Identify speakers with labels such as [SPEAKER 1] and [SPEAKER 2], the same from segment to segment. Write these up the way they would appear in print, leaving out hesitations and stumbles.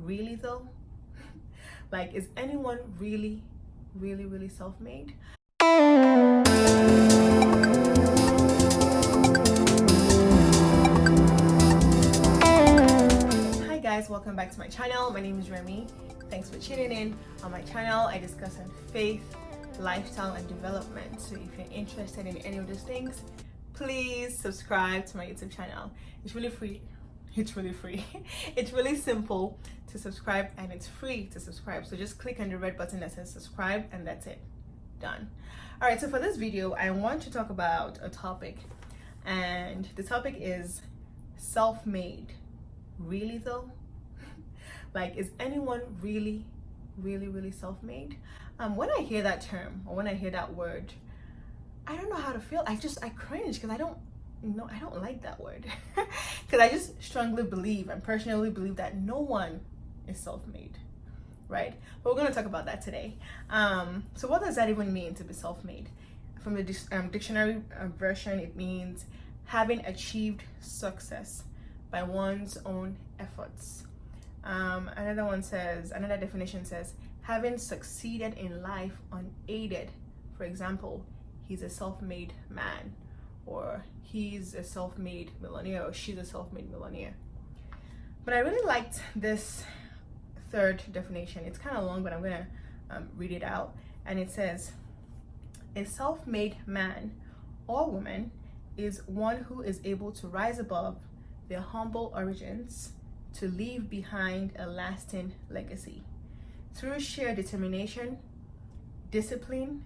[SPEAKER 1] Really though? Like, is anyone really, really self-made? Hi guys, welcome back to my channel. My name is Remi. Thanks for tuning in. On my channel, I discuss on faith, lifestyle, and development. So if you're interested in any of those things, please subscribe to my YouTube channel. It's really free. It's really free. It's really simple to subscribe and it's free to subscribe. So just click on the red button that says subscribe and that's it. Done. All right, so for this video, I want to talk about a topic, and the topic is self-made. Really though? Like, is anyone really self-made? When I hear that term or when I hear that word, I don't know how to feel. I cringe because I don't like that word because I just strongly believe and personally believe that no one is self-made, right? But we're going to talk about that today. So what does that even mean, to be self-made? From the dictionary version, it means having achieved success by one's own efforts. Another definition says having succeeded in life unaided. For example, he's a self-made man, or he's a self-made millionaire, or she's a self-made millionaire. But I really liked this third definition. It's kind of long, but I'm gonna read it out. And it says, a self-made man or woman is one who is able to rise above their humble origins to leave behind a lasting legacy. Through sheer determination, discipline,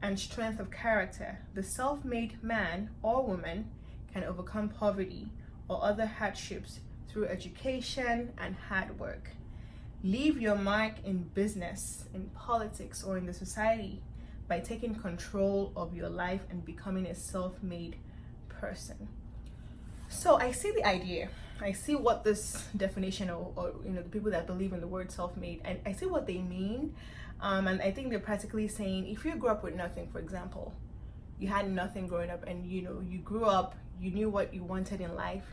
[SPEAKER 1] and strength of character, the self-made man or woman can overcome poverty or other hardships through education and hard work. Leave your mark in business, in politics, or in the society by taking control of your life and becoming a self-made person. So I see the idea. I see what this definition, or the people that believe in the word self-made, and I see what they mean. And I think they're practically saying, if you grew up with nothing, for example, you had nothing growing up, and you grew up, you knew what you wanted in life,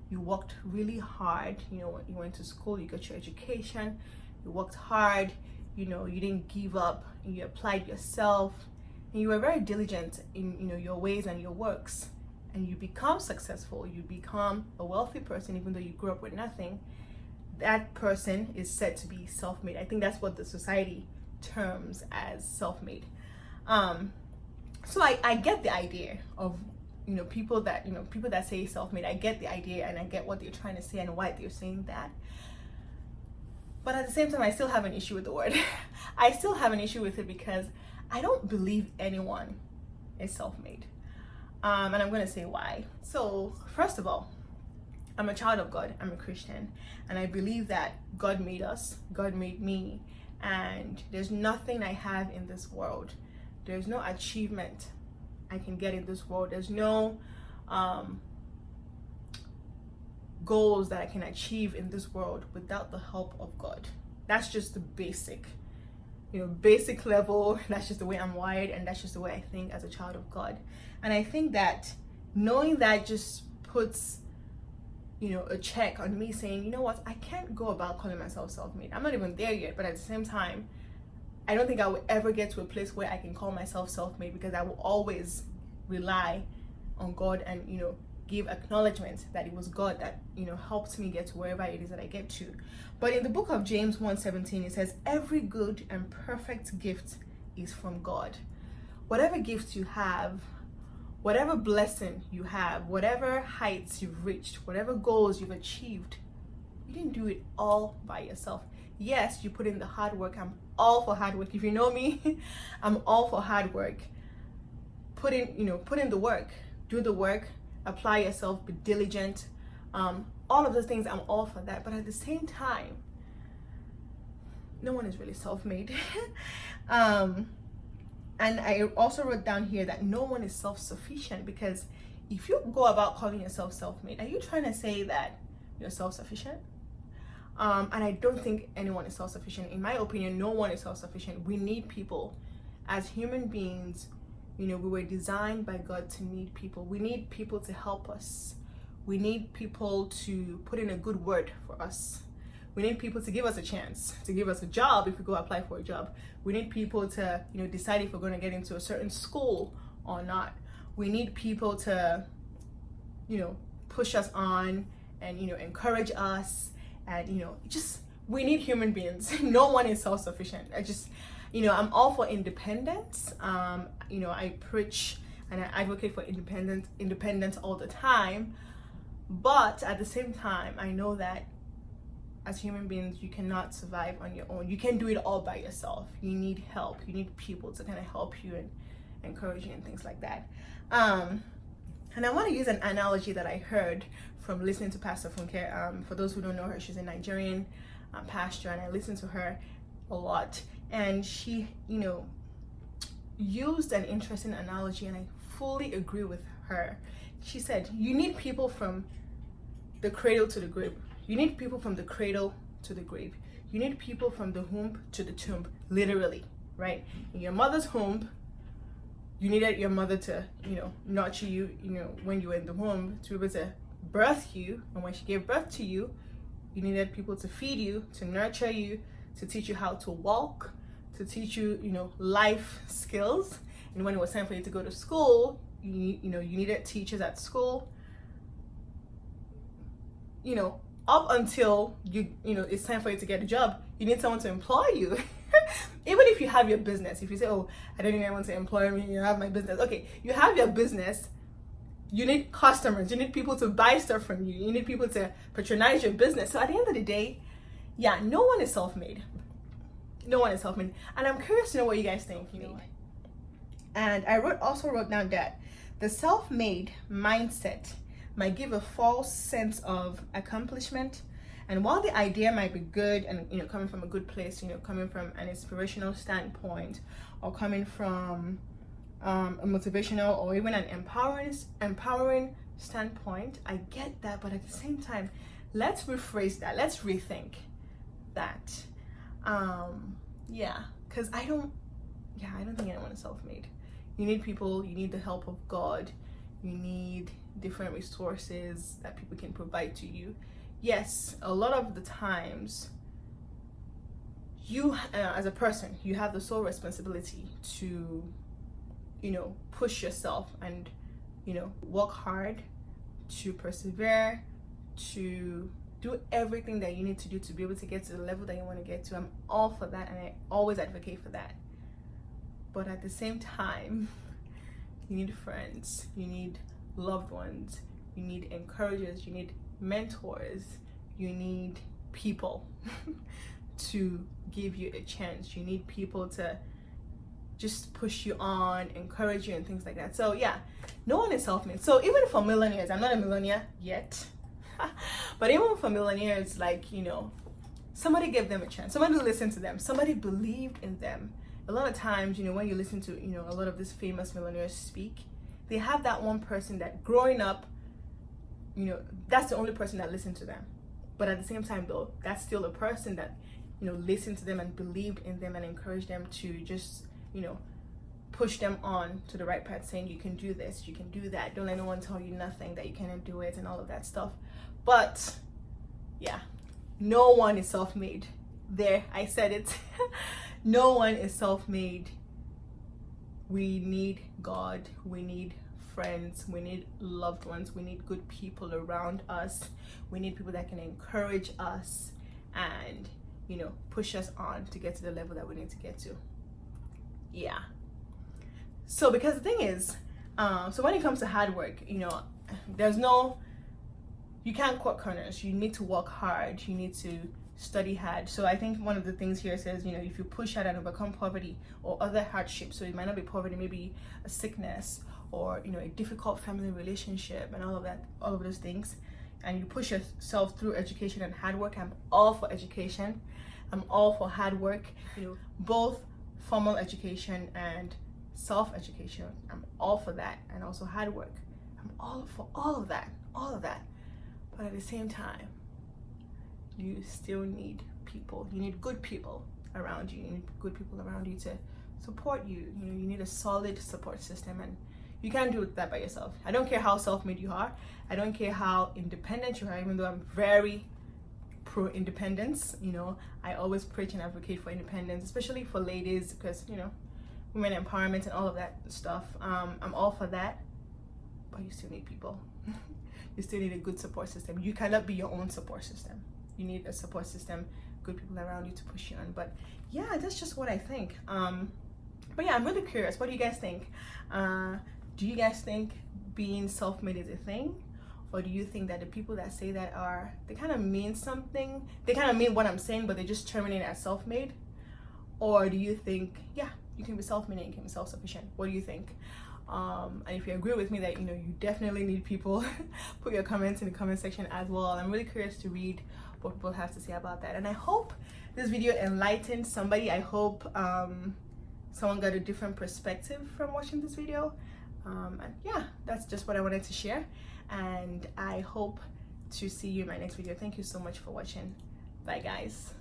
[SPEAKER 1] you worked really hard, you went to school, you got your education, you worked hard, you didn't give up, and you applied yourself, and you were very diligent in your ways and your works, and you become successful, you become a wealthy person even though you grew up with nothing. That person is said to be self-made. I think that's what the society terms as self-made. So I get the idea of people that say self-made. I get the idea and I get what they're trying to say and why they're saying that. But at the same time, I still have an issue with the word. I still have an issue with it because I don't believe anyone is self-made. And I'm going to say why. So first of all, I'm a child of God. I'm a Christian, and I believe that God made us, God made me, and there's nothing I have in this world, there's no achievement I can get in this world, there's no goals that I can achieve in this world without the help of God. That's just the basic level. That's just the way I'm wired, and that's just the way I think as a child of God. And I think that knowing that just puts a check on me saying, you know what, I can't go about calling myself self-made. I'm not even there yet, but at the same time, I don't think I will ever get to a place where I can call myself self-made, because I will always rely on God and give acknowledgement that it was God that helped me get to wherever it is that I get to. But in the book of James 1:17, it says, every good and perfect gift is from God. Whatever gift you have, whatever blessing you have, whatever heights you've reached, whatever goals you've achieved, you didn't do it all by yourself. Yes, you put in the hard work. I'm all for hard work. If you know me, I'm all for hard work. Put in the work, do the work, apply yourself, be diligent. All of those things, I'm all for that. But at the same time, no one is really self-made. And I also wrote down here that no one is self-sufficient, because if you go about calling yourself self-made, are you trying to say that you're self-sufficient? And I don't think anyone is self-sufficient. In my opinion, no one is self-sufficient. We need people. As human beings, we were designed by God to need people. We need people to help us. We need people to put in a good word for us. We need people to give us a chance, to give us a job if we go apply for a job. We need people to, decide if we're going to get into a certain school or not. We need people to, push us on and, encourage us. And, we need human beings. No one is self-sufficient. I'm all for independence. I preach and I advocate for independence all the time. But at the same time, I know that as human beings, you cannot survive on your own. You can't do it all by yourself. You need help. You need people to kind of help you and encourage you and things like that. And I want to use an analogy that I heard from listening to Pastor Funke. For those who don't know her, she's a Nigerian pastor, and I listen to her a lot. And she, used an interesting analogy, and I fully agree with her. She said, you need people from the cradle to the grave. You need people from the cradle to the grave. You need people from the womb to the tomb, literally, right? In your mother's womb, you needed your mother to, nurture you, when you were in the womb, to be able to birth you. And when she gave birth to you, you needed people to feed you, to nurture you, to teach you how to walk, to teach you, life skills. And when it was time for you to go to school, you needed teachers at school. Up until it's time for you to get a job, you need someone to employ you. Even if you have your business, if you say, oh, I don't need anyone to employ me, I have my business. Okay, you have your business, you need customers, you need people to buy stuff from you, you need people to patronize your business. So at the end of the day, yeah, no one is self-made. No one is self-made. And I'm curious to know what you guys think. And I also wrote down that the self-made mindset might give a false sense of accomplishment. And while the idea might be good and coming from a good place, coming from an inspirational standpoint, or coming from a motivational or even an empowering standpoint, I get that. But at the same time, let's rephrase that. Let's rethink that. Because I don't think anyone is self-made. You need people. You need the help of God. You need different resources that people can provide to you. Yes, a lot of the times you as a person, you have the sole responsibility to push yourself and work hard, to persevere, to do everything that you need to do to be able to get to the level that you want to get to. I'm all for that, and I always advocate for that. But at the same time, you need friends, you need loved ones, you need encouragers, you need mentors, you need people to give you a chance. You need people to just push you on, encourage you, and things like that. So yeah, no one is self-made. So even for millionaires, I'm not a millionaire yet, but even for millionaires, somebody gave them a chance, somebody listened to them, somebody believed in them. A lot of times, when you listen to a lot of these famous millionaires speak, they have that one person that growing up, that's the only person that listened to them. But at the same time, though, that's still a person that listened to them and believed in them and encouraged them to just push them on to the right path, saying you can do this, you can do that, don't let no one tell you nothing, that you cannot do it, and all of that stuff. But yeah, no one is self-made. There, I said it. No one is self-made. We need God, we need friends, we need loved ones, we need good people around us, we need people that can encourage us and push us on to get to the level that we need to get to. Yeah. So because the thing is, so when it comes to hard work, you can't cut corners. You need to work hard, you need to study hard. So I think one of the things here says, if you push hard and overcome poverty or other hardships, so it might not be poverty, maybe a sickness or a difficult family relationship and all of those things, and you push yourself through education and hard work. I'm all for education, I'm all for hard work, both formal education and self-education. I'm all for that, and also hard work. I'm all for all of that. But at the same time, you still need people. You need good people around you. You need good people around you to support you. You need a solid support system, and you can't do that by yourself. I don't care how self-made you are. I don't care how independent you are, even though I'm very pro independence. You know, I always preach and advocate for independence, especially for ladies, because, you know, women empowerment and all of that stuff. I'm all for that, but you still need people. You still need a good support system. You cannot be your own support system. You need a support system, good people around you to push you on. But yeah, that's just what I think. But yeah, I'm really curious. What do you guys think? Do you guys think being self-made is a thing? Or do you think that the people that say that they kind of mean something? They kind of mean what I'm saying, but they just terminate as self-made? Or do you think, yeah, you can be self-made and you can be self-sufficient? What do you think? And if you agree with me that, you know, you definitely need people, put your comments in the comment section as well. I'm really curious to read what people have to say about that. And I hope this video enlightened somebody. I hope someone got a different perspective from watching this video. And yeah, that's just what I wanted to share. And I hope to see you in my next video. Thank you so much for watching. Bye, guys.